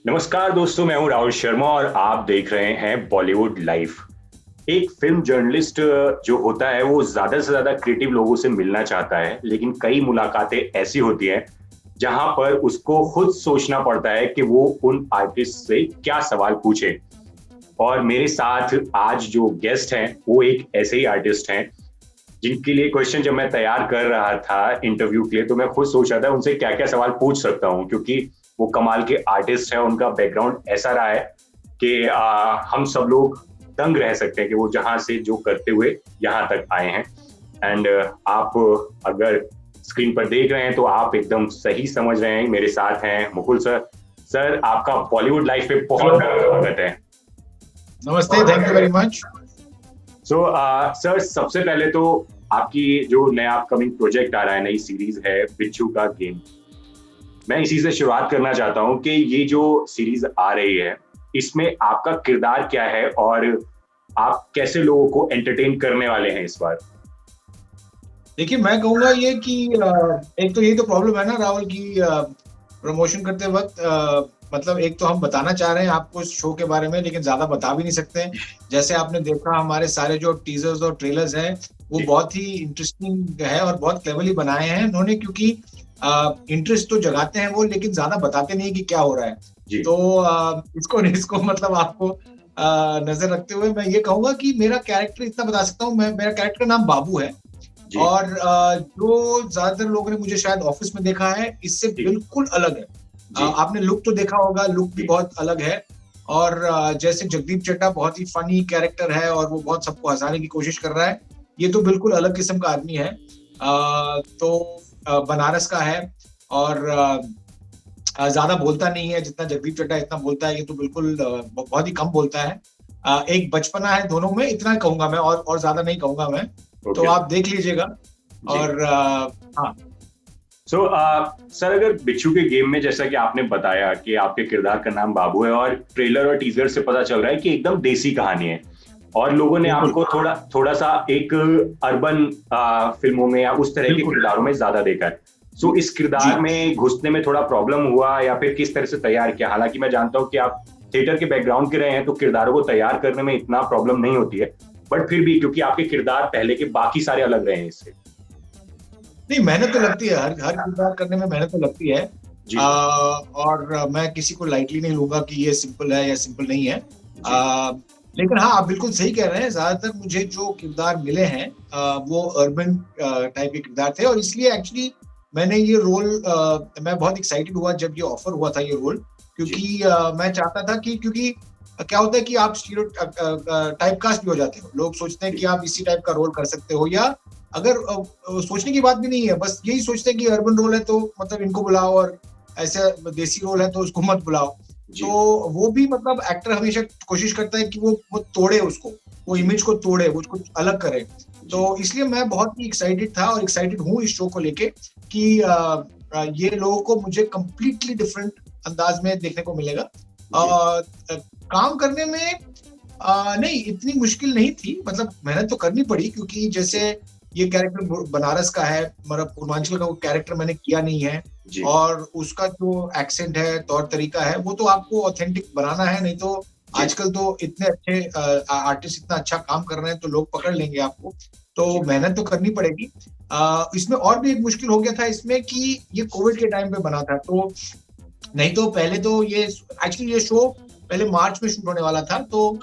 नमस्कार दोस्तों, मैं हूं राहुल शर्मा और आप देख रहे हैं बॉलीवुड लाइव। एक फिल्म जर्नलिस्ट जो होता है वो ज्यादा से ज्यादा क्रिएटिव लोगों से मिलना चाहता है, लेकिन कई मुलाकातें ऐसी होती हैं जहां पर उसको खुद सोचना पड़ता है कि वो उन आर्टिस्ट से क्या सवाल पूछे। और मेरे साथ आज जो गेस्ट हैं वो एक ऐसे ही आर्टिस्ट हैं जिनके लिए क्वेश्चन जब मैं तैयार कर रहा था इंटरव्यू के लिए तो मैं खुद सोच रहा था उनसे क्या क्या सवाल पूछ सकता हूँ, क्योंकि वो कमाल के आर्टिस्ट हैं। उनका बैकग्राउंड ऐसा रहा है कि हम सब लोग दंग रह सकते हैं कि वो जहां से जो करते हुए यहाँ तक आए हैं। एंड आप अगर स्क्रीन पर देख रहे हैं तो आप एकदम सही समझ रहे हैं। मेरे साथ हैं मुकुल सर। सर, आपका बॉलीवुड लाइफ पे बहुत स्वागत है। नमस्ते, thank you very much. So sir, सबसे पहले तो आपकी जो नया अपकमिंग प्रोजेक्ट आ रहा है, नई सीरीज है बिच्छू का गेम, मैं इसी से शुरुआत करना चाहता हूं कि ये जो सीरीज आ रही है इसमें आपका किरदार क्या है और आप कैसे लोगों को एंटरटेन करने वाले हैं इस बार। देखिए, मैं कहूँगा ये कि एक तो यही तो प्रॉब्लम है ना राहुल की प्रमोशन करते वक्त मतलब एक तो हम बताना चाह रहे हैं आपको इस शो के बारे में, लेकिन ज्यादा बता भी नहीं सकते हैं। जैसे आपने देखा हमारे सारे जो टीजर्स और ट्रेलर्स हैं वो बहुत ही इंटरेस्टिंग है और बहुत क्लेवरली बनाए हैं उन्होंने, क्योंकि इंटरेस्ट तो जगाते हैं वो, लेकिन ज्यादा बताते नहीं कि क्या हो रहा है। तो इसको इसको मतलब आपको नजर रखते हुए मैं ये कहूंगा कि मेरा कैरेक्टर इतना बता सकता हूँ, मेरा कैरेक्टर का नाम बाबू है। और जो ज्यादातर लोगों ने मुझे शायद ऑफिस में देखा है, इससे बिल्कुल अलग है। आपने लुक तो देखा होगा, लुक भी बहुत अलग है। और जैसे जगदीप चड्ढा बहुत ही फनी कैरेक्टर है और वो बहुत सबको हंसाने की कोशिश कर रहा है, ये तो बिल्कुल अलग किस्म का आदमी है। तो बनारस का है और ज्यादा बोलता नहीं है जितना जगदीप चड्ढा इतना बोलता है। ये तो बिल्कुल बहुत ही कम बोलता है। एक बचपना है दोनों में, इतना कहूंगा मैं, और ज्यादा नहीं कहूंगा मैं। तो आप देख लीजिएगा। और हाँ सर, अगर बिच्छू के गेम में जैसा कि आपने बताया कि आपके किरदार का नाम बाबू है और ट्रेलर और टीजर से पता चल रहा है कि एकदम देसी कहानी है और लोगों ने आपको थोड़ा सा एक अर्बन फिल्मों में या उस तरह के किरदारों में ज्यादा देखा है। सो इस किरदार में घुसने में थोड़ा प्रॉब्लम हुआ या फिर किस तरह से तैयार किया? हालांकि मैं जानता हूँ कि आप थिएटर के बैकग्राउंड के रहे हैं तो किरदारों को तैयार करने में इतना प्रॉब्लम नहीं होती है, बट फिर भी क्योंकि आपके किरदार पहले के बाकी सारे अलग रहे हैं इससे। नहीं, मेहनत तो लगती है, हर किरदार करने में मेहनत तो लगती है। और मैं किसी को लाइटली नहीं लूंगा कि ये सिंपल है या सिंपल नहीं है। लेकिन हाँ, आप बिल्कुल सही कह रहे हैं। ज्यादातर मुझे जो किरदार मिले हैं वो अर्बन टाइप के किरदार थे और इसलिए एक्चुअली मैंने ये रोल मैं बहुत एक्साइटेड हुआ जब ये ऑफर हुआ था ये रोल, क्योंकि मैं चाहता था कि, क्योंकि क्या होता है कि आप टाइप कास्ट भी हो जाते हो। लोग सोचते हैं कि आप इसी टाइप का रोल कर सकते हो, या अगर सोचने की बात भी नहीं है, बस यही सोचते हैं कि अर्बन रोल है तो मतलब इनको बुलाओ और ऐसे देसी रोल है तो उसको मत बुलाओ। तो वो भी मतलब एक्टर हमेशा कोशिश करता है कि वो तोड़े उसको, वो इमेज को तोड़े, वो उसको अलग करे। तो इसलिए मैं बहुत ही एक्साइटेड था और एक्साइटेड हूँ इस शो को लेके कि ये लोगों को मुझे कंप्लीटली डिफरेंट अंदाज में देखने को मिलेगा। काम करने में नहीं इतनी मुश्किल नहीं थी, मतलब मेहनत तो करनी पड़ी, क्योंकि जैसे ये कैरेक्टर बनारस का है, मतलब पूर्वांचल का वो कैरेक्टर मैंने किया नहीं है और उसका जो एक्सेंट है, तौर तरीका है, वो तो आपको ऑथेंटिक बनाना है। नहीं तो आजकल तो इतने अच्छे आर्टिस्ट इतना अच्छा काम कर रहे हैं तो लोग पकड़ लेंगे आपको। तो मेहनत तो करनी पड़ेगी। इसमें और भी एक मुश्किल हो गया था इसमें कि ये कोविड के टाइम पे बना था, तो नहीं तो पहले तो ये एक्चुअली ये शो पहले मार्च में शूट होने वाला था, तो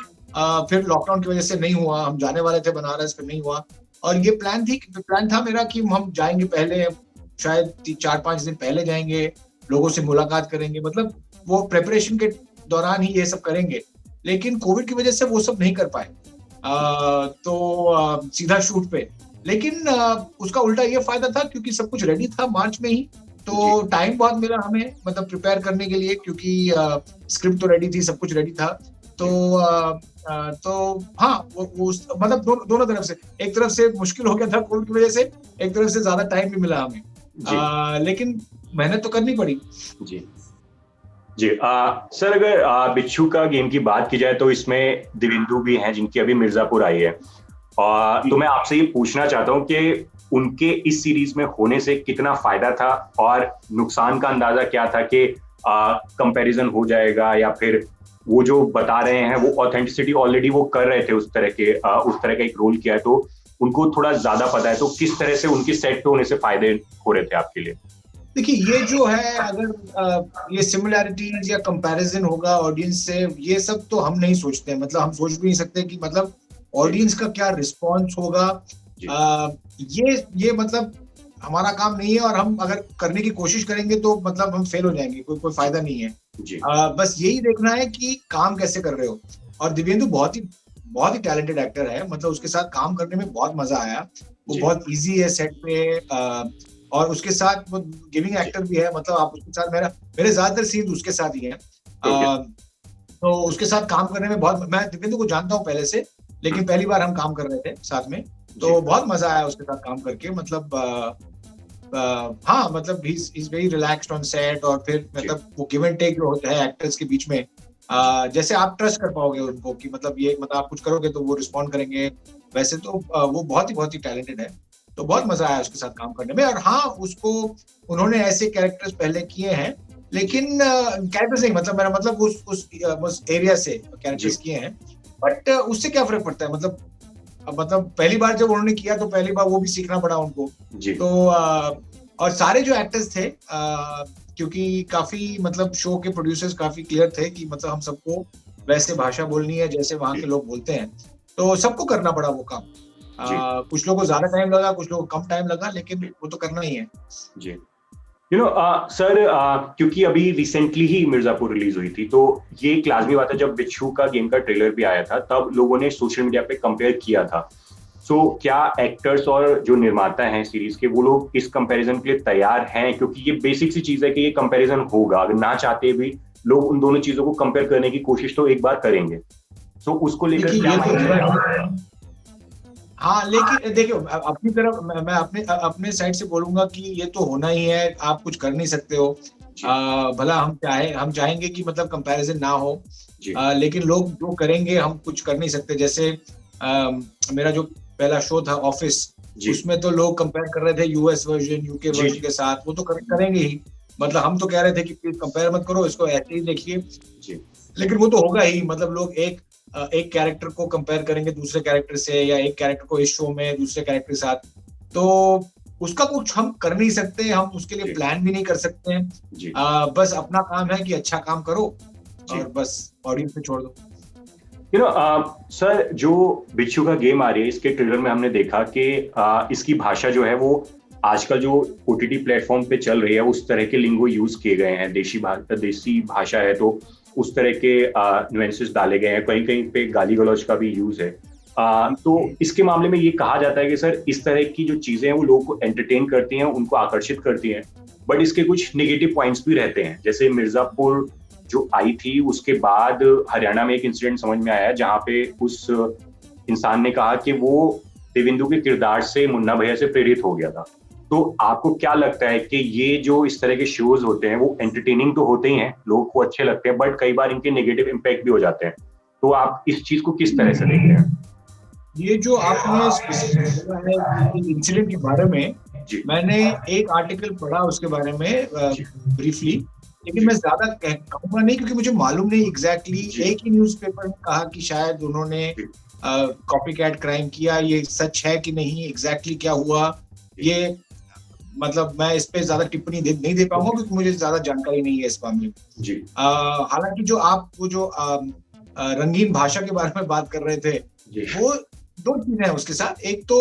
फिर लॉकडाउन की वजह से नहीं हुआ। हम जाने वाले थे बनारस, फिर नहीं हुआ। और ये प्लान था मेरा कि हम जाएंगे पहले, शायद 4-5 दिन पहले जाएंगे, लोगों से मुलाकात करेंगे, मतलब वो प्रेपरेशन के दौरान ही ये सब करेंगे। लेकिन कोविड की वजह से वो सब नहीं कर पाए, तो सीधा शूट पे। लेकिन उसका उल्टा ये फायदा था क्योंकि सब कुछ रेडी था मार्च में ही, तो टाइम बहुत मिला हमें मतलब प्रिपेयर करने के लिए, क्योंकि स्क्रिप्ट तो रेडी थी, सब कुछ रेडी था। तो हाँ, वो मतलब दोनों तरफ से, एक तरफ से मुश्किल हो गया था कोविड की वजह से, एक तरफ से ज्यादा टाइम भी मिला हमें। लेकिन मेहनत तो करनी पड़ी। जी सर, अगर बिच्छू का गेम की बात की जाए तो इसमें दिवेंदु भी हैं जिनकी अभी मिर्जापुर आई है, और तो मैं आपसे ये पूछना चाहता हूँ कि उनके इस सीरीज में होने से कितना फायदा था और नुकसान का अंदाजा क्या था कि कंपैरिजन हो जाएगा, या फिर वो जो बता रहे हैं वो ऑथेंटिसिटी ऑलरेडी वो कर रहे थे, उस तरह का एक रोल किया है, तो उनको थोड़ा ज्यादा पता है, तो किस तरह से उनके सेट पे होने से फायदे हो रहे थे आपके लिए? देखिए, ये जो है, अगर ये सिमिलैरिटीज या कंपैरिजन होगा ऑडियंस से, ये सब तो हम नहीं सोचते हैं। मतलब हम सोच भी नहीं सकते कि मतलब ऑडियंस का क्या रिस्पॉन्स होगा। ये मतलब हमारा काम नहीं है, और हम अगर करने की कोशिश करेंगे तो मतलब हम फेल हो जाएंगे, कोई फायदा नहीं है। बस यही देखना है कि काम कैसे कर रहे हो। और दिव्येंदु बहुत ही टैलेंटेड एक्टर है, मतलब उसके साथ काम करने में बहुत मजा आया। वो बहुत इजी है सेट पे, और उसके साथ वो गिविंग एक्टर भी है। मतलब आप उसके साथ, मेरे ज्यादातर सीन उसके साथ ही हैं। तो उसके साथ काम करने में बहुत, मैं दिव्येंदु को जानता हूँ पहले से, लेकिन पहली बार हम काम कर रहे थे साथ में, तो बहुत मजा आया उसके साथ काम करके। मतलब हाँ, मतलब he's very relaxed on set, और फिर मतलब वो गिव एंड टेक जो होता है एक्टर्स के बीच में, जैसे आप ट्रस्ट कर पाओगे उनको कि मतलब ये, मतलब आप कुछ करोगे तो वो रिस्पॉन्ड करेंगे, वैसे तो वो बहुत ही टैलेंटेड है। तो बहुत मजा आया उसके साथ काम करने में। और हाँ, उसको, उन्होंने ऐसे कैरेक्टर्स पहले किए हैं, लेकिन कैरेक्टर्स नहीं, मतलब मेरा मतलब उस एरिया से कैरेक्टर्स किए हैं, बट उससे क्या फर्क पड़ता है। मतलब पहली बार जब उन्होंने किया तो पहली बार वो भी सीखना पड़ा उनको। तो और सारे जो एक्टर्स थे, क्योंकि काफी मतलब शो के प्रोड्यूसर्स काफी क्लियर थे कि मतलब हम सबको वैसे भाषा बोलनी है जैसे वहाँ के लोग बोलते हैं, तो सबको करना पड़ा वो काम। कुछ लोगों को ज्यादा टाइम लगा, कुछ लोगों को कम टाइम लगा, लेकिन वो तो करना ही है जी। सर, क्योंकि अभी रिसेंटली ही मिर्जापुर रिलीज हुई थी, तो ये एक लाजमी बात है, जब बिच्छू का गेम का ट्रेलर भी आया था तब लोगों ने सोशल मीडिया पे कंपेयर किया था। क्या एक्टर्स और जो निर्माता हैं सीरीज के, वो लोग इस कंपैरिजन के लिए तैयार हैं? क्योंकि ये बेसिक सी चीज है कि ये कंपैरिजन होगा, अगर ना चाहते भी लोग उन दोनों चीजों को कंपेयर करने की कोशिश तो एक बार करेंगे। उसको लेकर क्या? हाँ, लेकिन देखियो, अपनी तरफ मैं अपने साइड से बोलूंगा कि ये तो होना ही है, आप कुछ कर नहीं सकते हो। भला हम चाहेंगे कि मतलब कंपैरिजन ना हो, लेकिन लोग जो करेंगे हम कुछ कर नहीं सकते। जैसे मेरा जो पहला शो था ऑफिस, उसमें तो लोग कंपेयर कर रहे थे यूएस वर्जन, यूके वर्जन के साथ, वो तो करेंगे ही। मतलब हम तो कह रहे थे कि प्लीज कंपेयर मत करो, इसको ऐसे ही देखिए, लेकिन वो तो होगा ही। मतलब लोग एक कैरेक्टर को कंपेयर करेंगे दूसरे कैरेक्टर से, या एक कैरेक्टर को इस शो में दूसरे कैरेक्टर के साथ, तो उसका कुछ हम कर नहीं सकते, हम उसके लिए प्लान भी नहीं कर सकते हैं। बस अपना काम है कि अच्छा काम करो, और बस ऑडियंस पे छोड़ दो। सर, जो बिच्छू का गेम आ रही है, इसके ट्रेलर में हमने देखा कि इसकी भाषा जो है वो आजकल जो ओटीटी प्लेटफॉर्म पे चल रही है, उस तरह के लिंगो यूज किए गए हैं। देसी भाषा है, तो उस तरह के नुएंसेस डाले गए हैं, कहीं कहीं पे गाली गलौज का भी यूज है। तो इसके मामले में ये कहा जाता है कि सर, इस तरह की जो चीजें हैं वो लोगों को एंटरटेन करती हैं, उनको आकर्षित करती हैं, बट इसके कुछ नेगेटिव पॉइंट्स भी रहते हैं। जैसे मिर्जापुर जो आई थी, उसके बाद हरियाणा में एक इंसिडेंट समझ में आया जहाँ पे उस इंसान ने कहा कि वो देवेंदु के किरदार से मुन्ना भैया से प्रेरित हो गया था। तो आपको क्या लगता है कि ये जो इस तरह के शोज होते हैं वो एंटरटेनिंग तो होते ही हैं, लोगों को अच्छे लगते हैं, बट कई बार इनके नेगेटिव इम्पैक्ट भी हो जाते हैं, तो आप इस चीज को किस तरह से देखते हैं? ये जो आपने इंसिडेंट के बारे में, मैंने एक आर्टिकल पढ़ा उसके बारे में ब्रीफली, लेकिन मैं ज्यादा कहूंगा नहीं, क्योंकि मुझे मालूम नहीं एग्जैक्टली। एक ही न्यूज़पेपर में कहा कि शायद उन्होंने कॉपीकैट क्राइम किया, ये सच है कि नहीं, एग्जैक्टली क्या हुआ, ये मतलब मैं इस पे ज्यादा टिप्पणी नहीं दे पाऊंगा, क्योंकि मुझे ज्यादा जानकारी नहीं है इस मामले में। हालांकि जो आप वो जो रंगीन भाषा के बारे में बात कर रहे थे, वो दो चीजें हैं उसके साथ। एक तो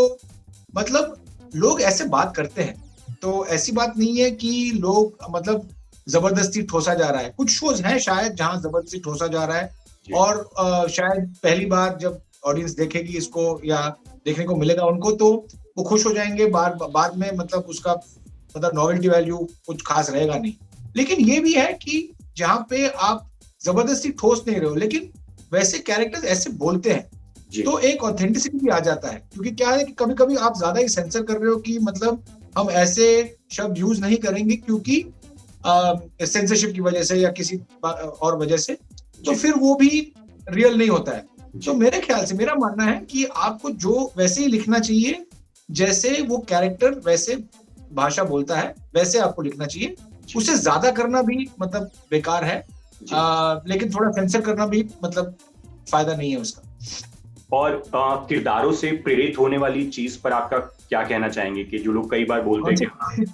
मतलब लोग ऐसे बात करते हैं, तो ऐसी बात नहीं है कि लोग मतलब जबरदस्ती ठोसा जा रहा है। कुछ शोज हैं शायद जहां जबरदस्ती ठोसा जा रहा है, और शायद पहली बार जब ऑडियंस देखेगी इसको, या देखने को मिलेगा उनको, तो वो खुश हो जाएंगे। बाद में मतलब उसका मतलब नॉवेल्टी वैल्यू कुछ खास रहेगा नहीं। लेकिन ये भी है कि जहाँ पे आप जबरदस्ती ठोस नहीं रहे हो, लेकिन वैसे कैरेक्टर्स ऐसे बोलते हैं, तो एक ऑथेंटिसिटी भी आ जाता है। क्योंकि क्या है कि कभी कभी आप ज्यादा ही सेंसर कर रहे हो कि मतलब हम ऐसे शब्द यूज नहीं करेंगे क्योंकि सेंसरशिप की वजह से या किसी और वजह से, तो फिर वो भी रियल नहीं होता है। तो मेरे ख्याल से, मेरा मानना है कि आपको जो वैसे ही लिखना चाहिए, जैसे वो कैरेक्टर वैसे भाषा बोलता है, वैसे आपको लिखना चाहिए। उससे ज्यादा करना भी मतलब बेकार है, लेकिन थोड़ा सेंसर करना भी मतलब फायदा नहीं है उसका। और किरदारों से प्रेरित होने वाली चीज पर आपका क्या कहना चाहेंगे कि जो लोग कई बार बोलते हैं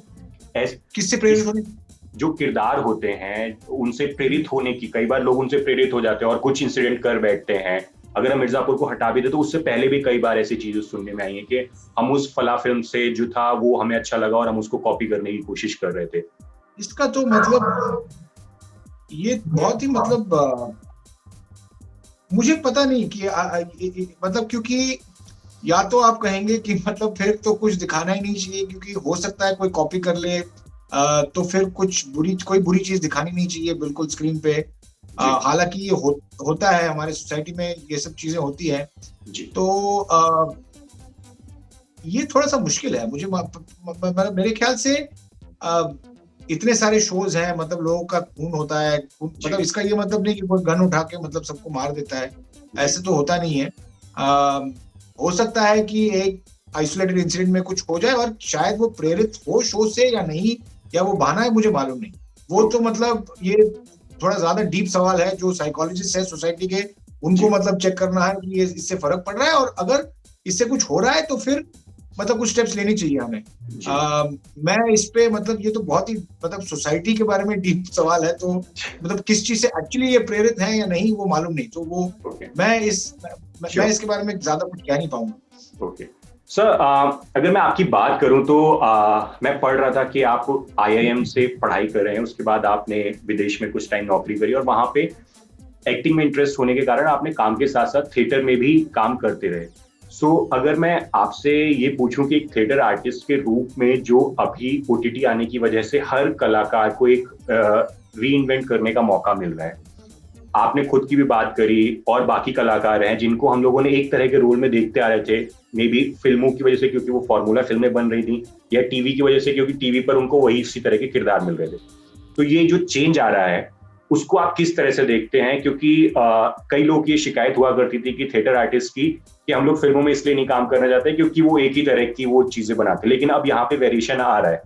कि किससे प्रेरित होने, जो किरदार होते हैं उनसे प्रेरित होने की, कई बार लोग उनसे प्रेरित हो जाते हैं और कुछ इंसिडेंट कर बैठते हैं। अगर हम मिर्जापुर को हटा भी दे तो उससे पहले भी कई बार ऐसी चीजें सुनने में आई है कि हम उस फला फिल्म से जो था वो हमें अच्छा लगा और हम उसको कॉपी करने की कोशिश कर रहे थे। इसका तो मतलब ये बहुत ही मतलब मुझे पता नहीं कि मतलब क्योंकि या तो आप कहेंगे कि मतलब फिर तो कुछ दिखाना ही नहीं चाहिए क्योंकि हो सकता है कोई कॉपी कर ले, तो फिर कोई बुरी चीज दिखानी नहीं चाहिए बिल्कुल स्क्रीन पे। हालांकि ये होता है हमारे सोसाइटी में, ये सब चीजें होती है। तो ये थोड़ा सा मुश्किल है मुझे, मेरे ख्याल से इतने सारे शोज हैं, मतलब लोगों का खून होता है, मतलब इसका ये मतलब नहीं कि कोई गन उठा के मतलब सबको मार देता है, ऐसे तो होता नहीं है। हो सकता है कि एक आइसोलेटेड इंसिडेंट में कुछ हो जाए और शायद वो प्रेरित हो शो से या नहीं, या वो बहाना है, मुझे मालूम नहीं। वो तो मतलब ये थोड़ा ज्यादा डीप सवाल है, जो साइकोलॉजिस्ट है सोसाइटी के, उनको मतलब चेक करना है कि ये इससे फर्क पड़ रहा है, और अगर इससे कुछ हो रहा है तो फिर मतलब कुछ स्टेप्स लेनी चाहिए हमें। मैं इस पे मतलब ये तो बहुत ही मतलब सोसाइटी के बारे में डीप सवाल है, तो मतलब किस चीज से एक्चुअली ये प्रेरित है या नहीं वो मालूम नहीं, तो वो मैं इसके बारे में ज्यादा कुछ कह नहीं पाऊंगा। ओके सर, अगर मैं आपकी बात करूं तो मैं पढ़ रहा था कि आप IIM से पढ़ाई कर रहे हैं, उसके बाद आपने विदेश में कुछ टाइम नौकरी करी और वहां पे एक्टिंग में इंटरेस्ट होने के कारण आपने काम के साथ साथ थिएटर में भी काम करते रहे। सो अगर मैं आपसे ये पूछूं कि एक थिएटर आर्टिस्ट के रूप में जो अभी OTT आने की वजह से हर कलाकार को एक रीइन्वेंट करने का मौका मिल रहा है, आपने खुद की भी बात करी और बाकी कलाकार हैं जिनको हम लोगों ने एक तरह के रोल में देखते आ रहे थे, मे बी फिल्मों की वजह से क्योंकि वो फॉर्मूला फिल्में बन रही थी, या टीवी की वजह से क्योंकि टीवी पर उनको वही इसी तरह के किरदार मिल रहे थे। तो ये जो चेंज आ रहा है उसको आप किस तरह से देखते हैं? क्योंकि कई लोग की शिकायत हुआ करती थी कि थिएटर आर्टिस्ट की कि हम लोग फिल्मों में इसलिए नहीं काम करना चाहते क्योंकि वो एक ही तरह की वो चीजें बनाते, लेकिन अब यहाँ पे वेरिएशन आ रहा है,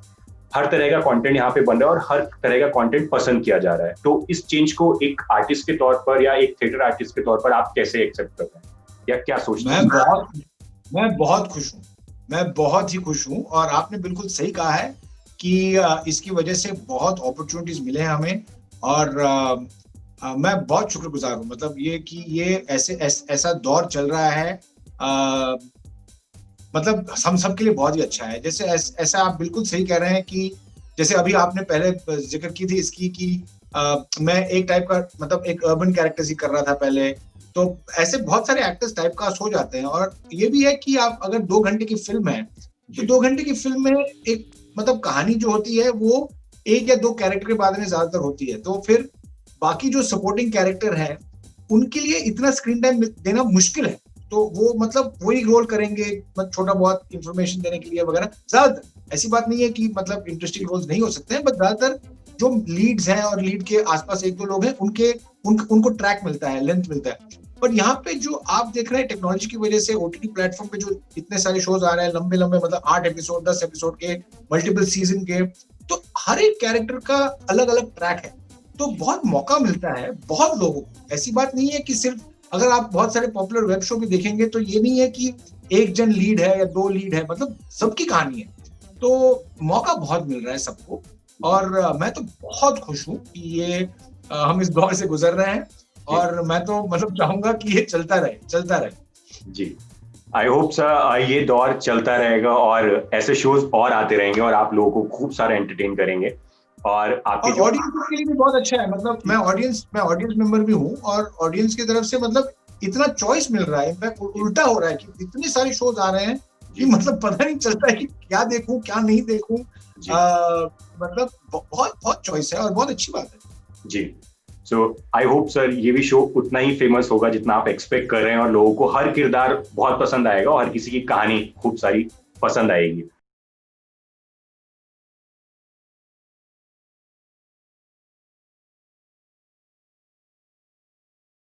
हर तरह का कंटेंट यहाँ पे बन रहा है और हर तरह का कंटेंट पसंद किया जा रहा है। तो इस चेंज को एक आर्टिस्ट के तौर पर या एक थिएटर आर्टिस्ट के तौर पर आप कैसे एक्सेप्ट करते हैं या क्या सोचते हैं? मैं बहुत खुश हूँ, मैं बहुत ही खुश हूँ, और आपने बिल्कुल सही कहा है कि इसकी वजह से बहुत अपॉर्चुनिटीज मिले हैं हमें, और मैं बहुत शुक्रगुजार हूँ, मतलब ये कि ये ऐसा दौर चल रहा है, मतलब हम सब के लिए बहुत ही अच्छा है। जैसे ऐसा आप बिल्कुल सही कह रहे हैं कि जैसे अभी आपने पहले जिक्र की थी इसकी कि मैं एक टाइप का मतलब एक अर्बन कैरेक्टर्स ही कर रहा था पहले, तो ऐसे बहुत सारे एक्टर्स टाइप कास्ट हो जाते हैं। और ये भी है कि आप अगर 2 घंटे की फिल्म है तो 2 घंटे की फिल्म में एक मतलब कहानी जो होती है वो 1 या 2 कैरेक्टर के बारे में ज्यादातर होती है, तो फिर बाकी जो सपोर्टिंग कैरेक्टर है उनके लिए इतना स्क्रीन टाइम देना मुश्किल है, तो वो मतलब वही रोल करेंगे, मतलब छोटा बहुत इंफॉर्मेशन देने के लिए वगैरह। ज्यादातर ऐसी बात नहीं है कि मतलब इंटरेस्टिंग रोल्स नहीं हो सकते हैं, बट ज्यादातर जो लीड्स हैं और लीड के आसपास 1-2 लोग हैं उनको ट्रैक मिलता है, लेंथ मिलता है। पर यहाँ पे जो आप देख रहे हैं टेक्नोलॉजी की वजह से OTT प्लेटफॉर्म पे जो इतने सारे शोज आ रहे हैं, लंबे लंबे मतलब 8 एपिसोड 10 एपिसोड के, मल्टीपल सीजन के, तो हर एक कैरेक्टर का अलग अलग ट्रैक है, तो बहुत मौका मिलता है बहुत लोगों को। ऐसी बात नहीं है कि सिर्फ, अगर आप बहुत सारे पॉपुलर वेब शो भी देखेंगे तो ये नहीं है कि एक जन लीड है या 2 लीड है, मतलब सबकी कहानी है, तो मौका बहुत मिल रहा है सबको। और मैं तो बहुत खुश हूँ कि ये हम इस दौर से गुजर रहे हैं, और मैं तो मतलब चाहूंगा कि ये चलता रहे। जी, आई होप सर ये दौर चलता रहेगा और ऐसे शोज और आते रहेंगे और आप लोगों को खूब सारा एंटरटेन करेंगे। और आपके ऑडियंस के लिए भी बहुत अच्छा है, मतलब मैं ऑडियंस मेंबर भी हूँ, और ऑडियंस की तरफ से मतलब इतना चॉइस मिल रहा है, इनफैक्ट उल्टा हो रहा है कि इतने सारे शोज आ रहे हैं कि मतलब पता नहीं चलता है कि क्या देखूं क्या नहीं देखूं, मतलब बहुत चॉइस है और बहुत अच्छी बात है जी। सो आई होप सर ये भी शो उतना ही फेमस होगा जितना आप एक्सपेक्ट कर रहे हैं, और लोगों को हर किरदार बहुत पसंद आएगा और हर किसी की कहानी खूब सारी पसंद आएगी।